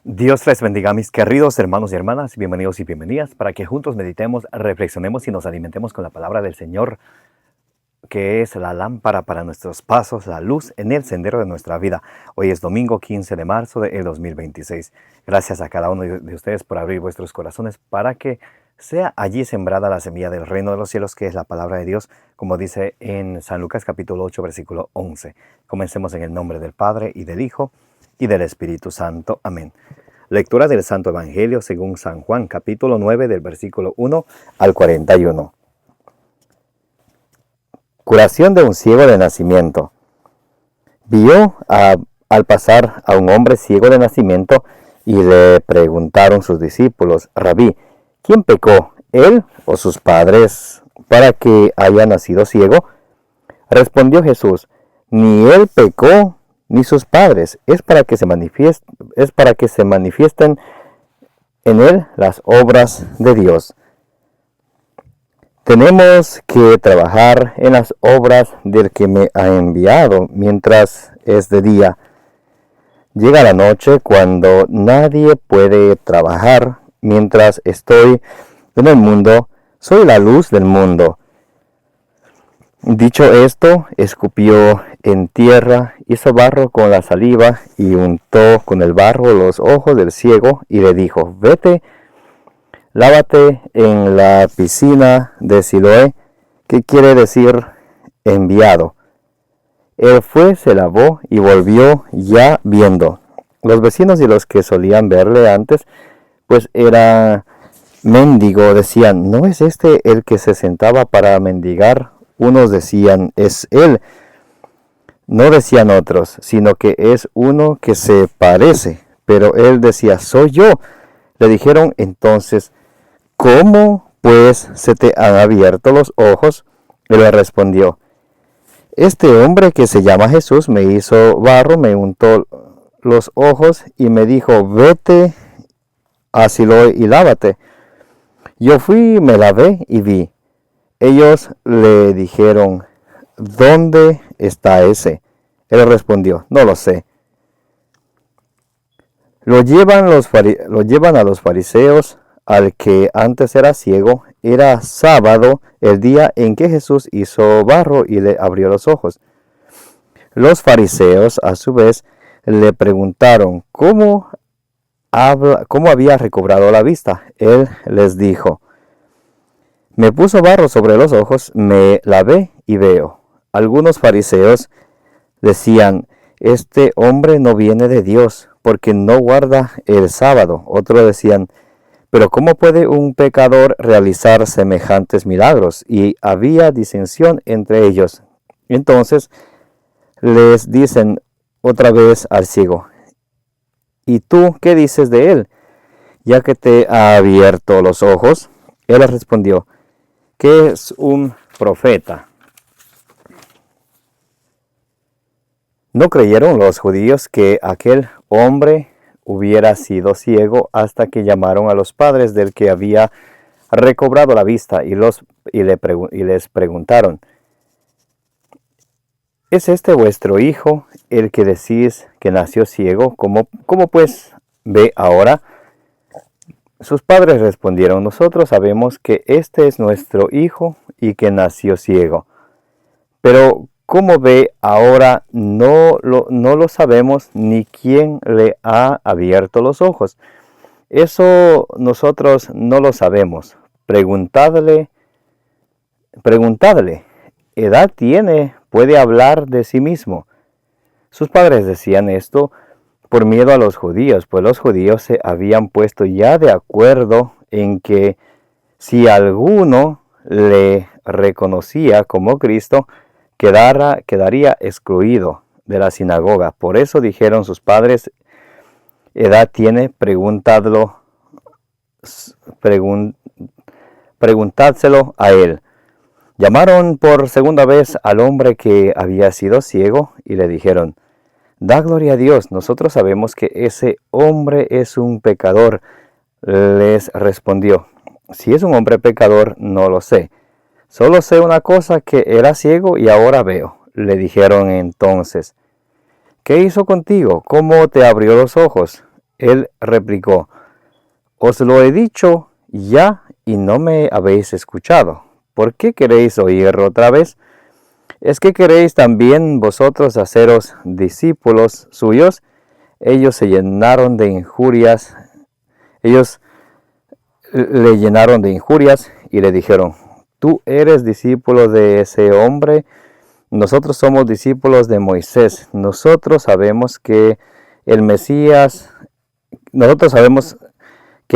Dios les bendiga, mis queridos hermanos y hermanas, bienvenidos y bienvenidas, para que juntos meditemos, reflexionemos y nos alimentemos con la palabra del Señor, que es la lámpara para nuestros pasos, la luz en el sendero de nuestra vida. Hoy es domingo 15 de marzo de 2026. Gracias a cada uno de ustedes por abrir vuestros corazones para que sea allí sembrada la semilla del reino de los cielos, que es la palabra de Dios, como dice en San Lucas capítulo 8, versículo 11. Comencemos en el nombre del Padre, y del Hijo, y del Espíritu Santo. Amén. Lectura del Santo Evangelio según San Juan, capítulo 9, del versículo 1 al 41. Curación de un ciego de nacimiento. Vio al pasar a un hombre ciego de nacimiento y le preguntaron sus discípulos: Rabí, ¿quién pecó, él o sus padres, para que haya nacido ciego? Respondió Jesús: ni él pecó, ni sus padres, es para que se manifiesten en él las obras de Dios. Tenemos que trabajar en las obras del que me ha enviado mientras es de día. Llega la noche cuando nadie puede trabajar. Mientras estoy en el mundo, soy la luz del mundo. Dicho esto, escupió en tierra, hizo barro con la saliva y untó con el barro los ojos del ciego y le dijo: vete, lávate en la piscina de Siloé, que quiere decir enviado. Él fue, se lavó y volvió ya viendo. Los vecinos y los que solían verle antes, pues era mendigo, decían: ¿no es este el que se sentaba para mendigar? Unos decían: es él. No decían otros, sino que es uno que se parece. Pero él decía: soy yo. Le dijeron entonces: ¿cómo pues se te han abierto los ojos? Él le respondió: este hombre que se llama Jesús me hizo barro, me untó los ojos y me dijo: vete a Siloé y lávate. Yo fui, me lavé y vi. Ellos le dijeron: ¿dónde está ese? Él respondió: no lo sé. Lo llevan a los fariseos. Al que antes era ciego, era sábado, el día en que Jesús hizo barro y le abrió los ojos. Los fariseos, a su vez, le preguntaron cómo había recobrado la vista. Él les dijo: me puso barro sobre los ojos, me lavé y veo. Algunos fariseos decían: este hombre no viene de Dios, porque no guarda el sábado. Otros decían: pero ¿cómo puede un pecador realizar semejantes milagros? Y había disensión entre ellos. Entonces les dicen otra vez al ciego: ¿y tú qué dices de él, ya que te ha abierto los ojos? Él les respondió que es un profeta. No creyeron los judíos que aquel hombre hubiera sido ciego hasta que llamaron a los padres del que había recobrado la vista y les preguntaron: ¿es este vuestro hijo, el que decís que nació ciego? ¿Cómo pues ve ahora? Sus padres respondieron: nosotros sabemos que este es nuestro hijo y que nació ciego. Pero ¿cómo ve ahora? No lo sabemos, ni quién le ha abierto los ojos. Eso nosotros no lo sabemos. Preguntadle. ¿Edad tiene? ¿Puede hablar de sí mismo? Sus padres decían esto por miedo a los judíos, pues los judíos se habían puesto ya de acuerdo en que si alguno le reconocía como Cristo, quedaría excluido de la sinagoga. Por eso dijeron sus padres: ¿edad tiene? Preguntádselo a él. Llamaron por segunda vez al hombre que había sido ciego y le dijeron: da gloria a Dios, nosotros sabemos que ese hombre es un pecador. Les respondió: si es un hombre pecador, no lo sé. Solo sé una cosa, que era ciego y ahora veo. Le dijeron entonces: ¿qué hizo contigo? ¿Cómo te abrió los ojos? Él replicó: os lo he dicho ya y no me habéis escuchado. ¿Por qué queréis oírlo otra vez? ¿Es que queréis también vosotros haceros discípulos suyos? Ellos se llenaron de injurias. Ellos le llenaron de injurias y le dijeron: tú eres discípulo de ese hombre, nosotros somos discípulos de Moisés. Nosotros sabemos que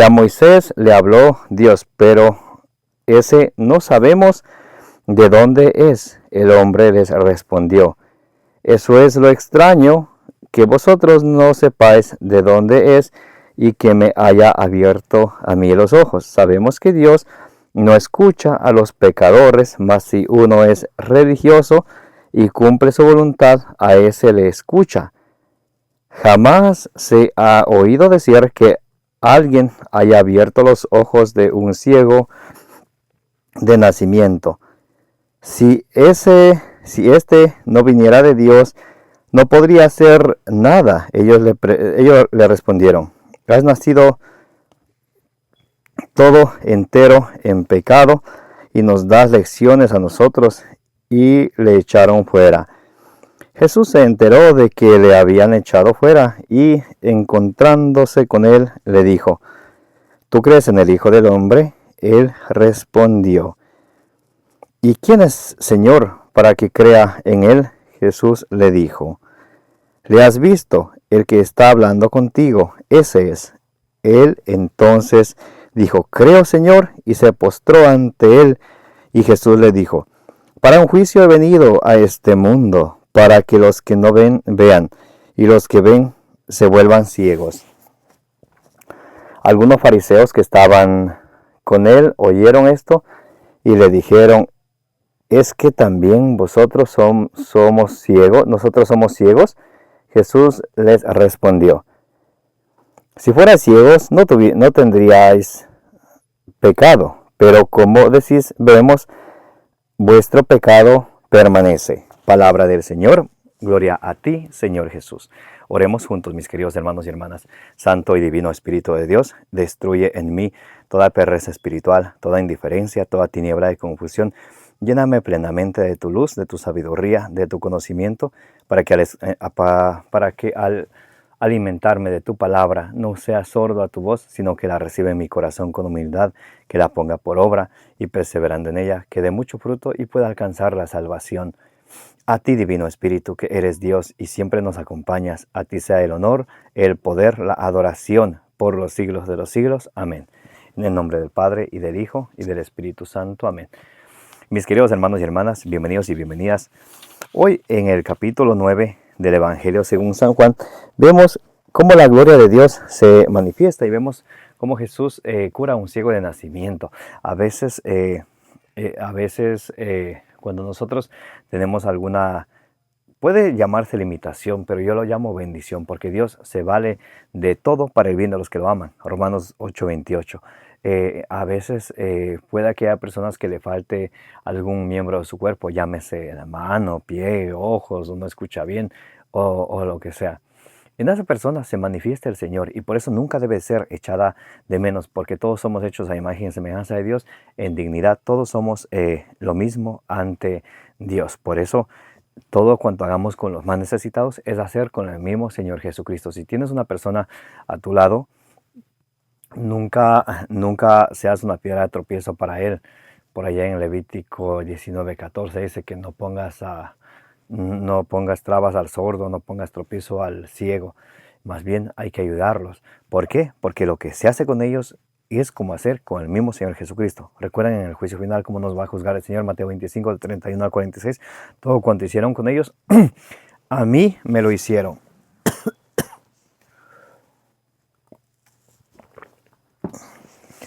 a Moisés le habló Dios, pero ese no sabemos de dónde es. El hombre les respondió: eso es lo extraño, que vosotros no sepáis de dónde es y que me haya abierto a mí los ojos. Sabemos que Dios no escucha a los pecadores, mas si uno es religioso y cumple su voluntad, a ese le escucha. Jamás se ha oído decir que alguien haya abierto los ojos de un ciego de nacimiento. Si este no viniera de Dios, no podría hacer nada. Ellos le respondieron: has nacido todo entero en pecado y nos das lecciones a nosotros. Y le echaron fuera. Jesús se enteró de que le habían echado fuera y, encontrándose con él, le dijo: ¿tú crees en el Hijo del Hombre? Él respondió: ¿y quién es, Señor, para que crea en él? Jesús le dijo: ¿le has visto? El que está hablando contigo, ese es. Él entonces dijo: creo, Señor, y se postró ante él. Y Jesús le dijo: para un juicio he venido a este mundo, para que los que no ven, vean, y los que ven se vuelvan ciegos. Algunos fariseos que estaban con él oyeron esto y le dijeron: ¿es que también nosotros somos ciegos? Jesús les respondió: si fuerais ciegos, no tendríais pecado, pero como decís, vemos, vuestro pecado permanece. Palabra del Señor. Gloria a ti, Señor Jesús. Oremos juntos, mis queridos hermanos y hermanas. Santo y divino Espíritu de Dios, destruye en mí toda pereza espiritual, toda indiferencia, toda tiniebla y confusión. Lléname plenamente de tu luz, de tu sabiduría, de tu conocimiento, para que al alimentarme de tu palabra no sea sordo a tu voz, sino que la reciba en mi corazón con humildad, que la ponga por obra y perseverando en ella, que dé mucho fruto y pueda alcanzar la salvación. A ti, Divino Espíritu, que eres Dios y siempre nos acompañas, a ti sea el honor, el poder, la adoración por los siglos de los siglos. Amén. En el nombre del Padre, y del Hijo, y del Espíritu Santo. Amén. Mis queridos hermanos y hermanas, bienvenidos y bienvenidas. Hoy en el capítulo 9 del Evangelio según San Juan, vemos cómo la gloria de Dios se manifiesta y vemos cómo Jesús cura a un ciego de nacimiento. A veces cuando nosotros tenemos puede llamarse limitación, pero yo lo llamo bendición, porque Dios se vale de todo para el bien de los que lo aman. Romanos 8:28. A veces puede que haya personas que le falte algún miembro de su cuerpo, llámese la mano, pie, ojos, o no escucha bien, o lo que sea. En esa persona se manifiesta el Señor y por eso nunca debe ser echada de menos, porque todos somos hechos a imagen y semejanza de Dios en dignidad. Todos somos lo mismo ante Dios. Por eso todo cuanto hagamos con los más necesitados es hacer con el mismo Señor Jesucristo. Si tienes una persona a tu lado, nunca seas una piedra de tropiezo para él. Por allá en Levítico 19:14 dice que no pongas trabas al sordo, no pongas tropiezo al ciego. Más bien hay que ayudarlos. ¿Por qué? Porque lo que se hace con ellos es como hacer con el mismo Señor Jesucristo. Recuerden en el juicio final cómo nos va a juzgar el Señor. Mateo 25, del 31 al 46. Todo cuanto hicieron con ellos, a mí me lo hicieron.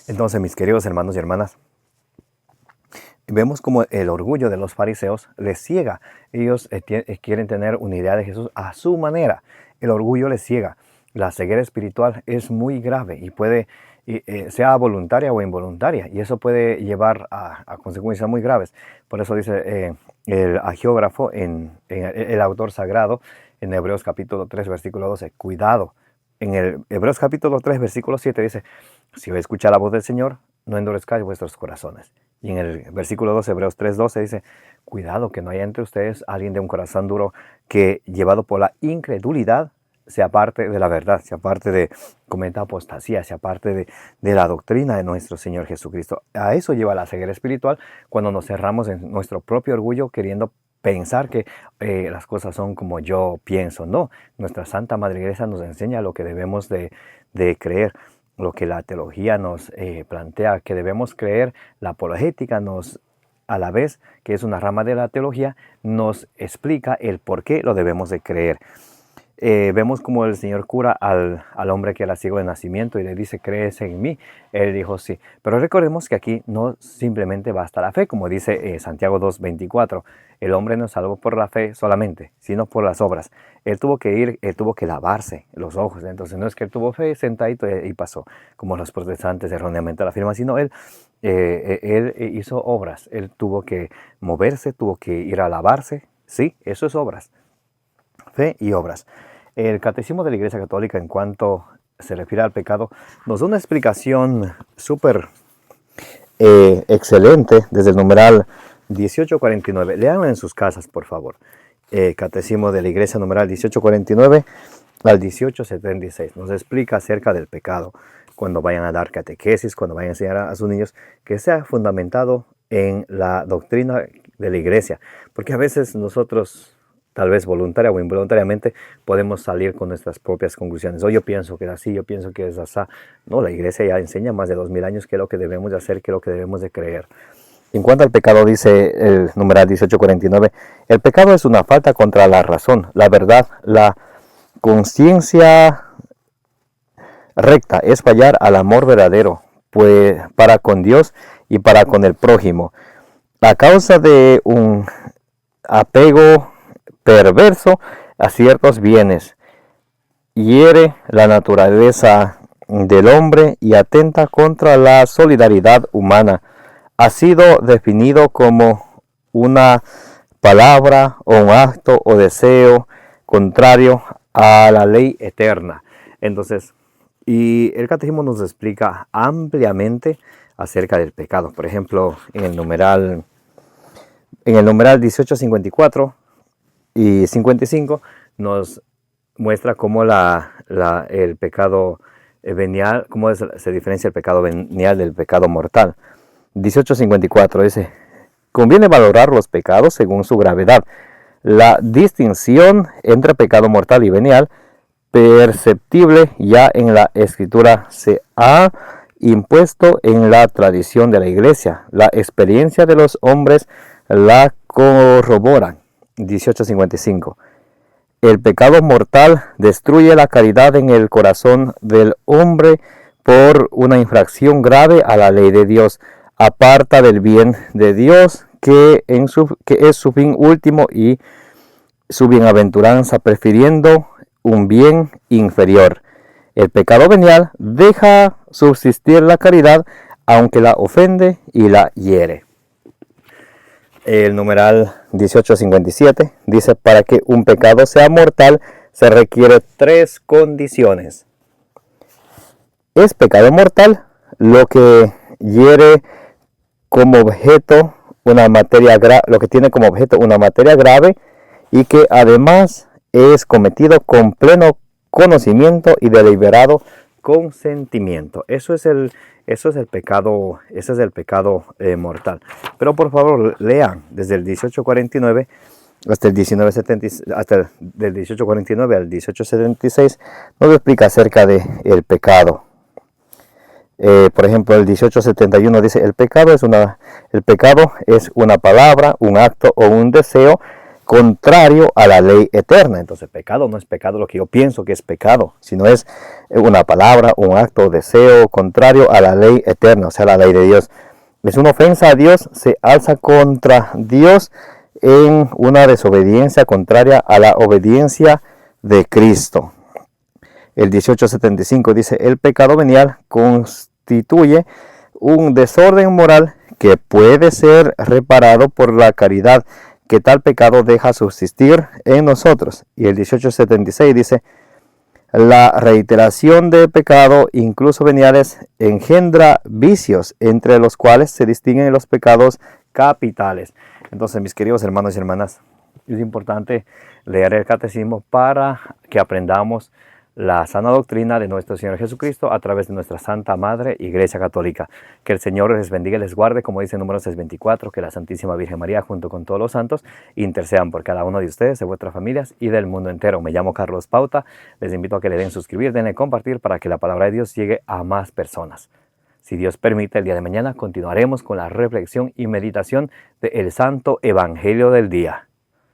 Entonces, mis queridos hermanos y hermanas, vemos como el orgullo de los fariseos les ciega. Ellos quieren tener una idea de Jesús a su manera. El orgullo les ciega. La ceguera espiritual es muy grave y puede, sea voluntaria o involuntaria, y eso puede llevar a consecuencias muy graves. Por eso dice el agiógrafo, el autor sagrado, en Hebreos capítulo 3, versículo 12, cuidado, en el Hebreos capítulo 3, versículo 7 dice, si oís escuchar la voz del Señor, no endurezcáis vuestros corazones. Y en el versículo 12, Hebreos 3:12 dice, cuidado que no haya entre ustedes alguien de un corazón duro que, llevado por la incredulidad, se aparte de la verdad, se aparte de cometer apostasía, se aparte de la doctrina de nuestro Señor Jesucristo. A eso lleva la ceguera espiritual cuando nos cerramos en nuestro propio orgullo queriendo pensar que las cosas son como yo pienso. No, nuestra Santa Madre Iglesia nos enseña lo que debemos de creer, lo que la teología nos plantea que debemos creer. La apologética nos, a la vez que es una rama de la teología, nos explica el por qué lo debemos de creer. Vemos como el Señor cura al hombre que era ciego de nacimiento y le dice, ¿crees en mí? Él dijo sí. Pero recordemos que aquí no simplemente basta la fe, como dice Santiago 2:24. El hombre no es salvo por la fe solamente, sino por las obras. Él tuvo que lavarse los ojos. Entonces no es que él tuvo fe sentadito y pasó, como los protestantes erróneamente lo afirman, sino él hizo obras. Él tuvo que moverse, tuvo que ir a lavarse. Sí, eso es obras. Fe y obras. El Catecismo de la Iglesia Católica, en cuanto se refiere al pecado, nos da una explicación súper excelente desde el numeral 1849. Leanlo en sus casas, por favor. Catecismo de la Iglesia, numeral 1849 al 1876. Nos explica acerca del pecado. Cuando vayan a dar catequesis, cuando vayan a enseñar a sus niños, que sea fundamentado en la doctrina de la Iglesia. Porque a veces nosotros, tal vez voluntaria o involuntariamente, podemos salir con nuestras propias conclusiones. O yo pienso que es así, yo pienso que es así. No, la Iglesia ya enseña más de 2000 años qué es lo que debemos de hacer, qué es lo que debemos de creer. En cuanto al pecado, dice el numeral 1849, el pecado es una falta contra la razón, la verdad, la conciencia recta, es fallar al amor verdadero, pues para con Dios y para con el prójimo. A causa de un apego perverso a ciertos bienes, hiere la naturaleza del hombre y atenta contra la solidaridad humana. Ha sido definido como una palabra o un acto o deseo contrario a la ley eterna. Entonces, y el Catecismo nos explica ampliamente acerca del pecado. Por ejemplo, en el numeral 1854 y 55 nos muestra cómo el pecado venial, cómo se diferencia el pecado venial del pecado mortal. 1854 dice, conviene valorar los pecados según su gravedad. La distinción entre pecado mortal y venial, perceptible ya en la Escritura, se ha impuesto en la tradición de la Iglesia. La experiencia de los hombres la corroboran. 1855. El pecado mortal destruye la caridad en el corazón del hombre por una infracción grave a la ley de Dios. Aparta del bien de Dios, que es su fin último y su bienaventuranza, prefiriendo un bien inferior. El pecado venial deja subsistir la caridad, aunque la ofende y la hiere. El numeral 1857 dice, para que un pecado sea mortal se requiere 3 condiciones. Es pecado mortal lo que hiere como objeto una materia lo que tiene como objeto una materia grave y que además es cometido con pleno conocimiento y deliberado consentimiento. Eso es el pecado, ese es el pecado mortal. Pero por favor lean desde el 1849 hasta el 1976, del 1849 al 1876 nos explica acerca de el pecado. Por ejemplo, el 1871 dice, el pecado es una palabra, un acto o un deseo contrario a la ley eterna. Entonces, pecado no es pecado lo que yo pienso que es pecado, sino es una palabra, un acto o deseo contrario a la ley eterna, o sea, la ley de Dios. Es una ofensa a Dios, se alza contra Dios en una desobediencia contraria a la obediencia de Cristo. El 1875 dice, el pecado venial constituye un desorden moral que puede ser reparado por la caridad que tal pecado deja subsistir en nosotros. Y el 1876 dice, La reiteración de pecado, incluso veniales, engendra vicios, entre los cuales se distinguen los pecados capitales. Entonces, mis queridos hermanos y hermanas, es importante leer el catecismo para que aprendamos la sana doctrina de nuestro Señor Jesucristo a través de nuestra Santa Madre Iglesia Católica. Que el Señor les bendiga y les guarde, como dice Números 6:24, que la Santísima Virgen María, junto con todos los santos, intercedan por cada uno de ustedes, de vuestras familias y del mundo entero. Me llamo Carlos Pauta, les invito a que le den suscribir, denle compartir para que la palabra de Dios llegue a más personas. Si Dios permite, el día de mañana continuaremos con la reflexión y meditación del Santo Evangelio del día.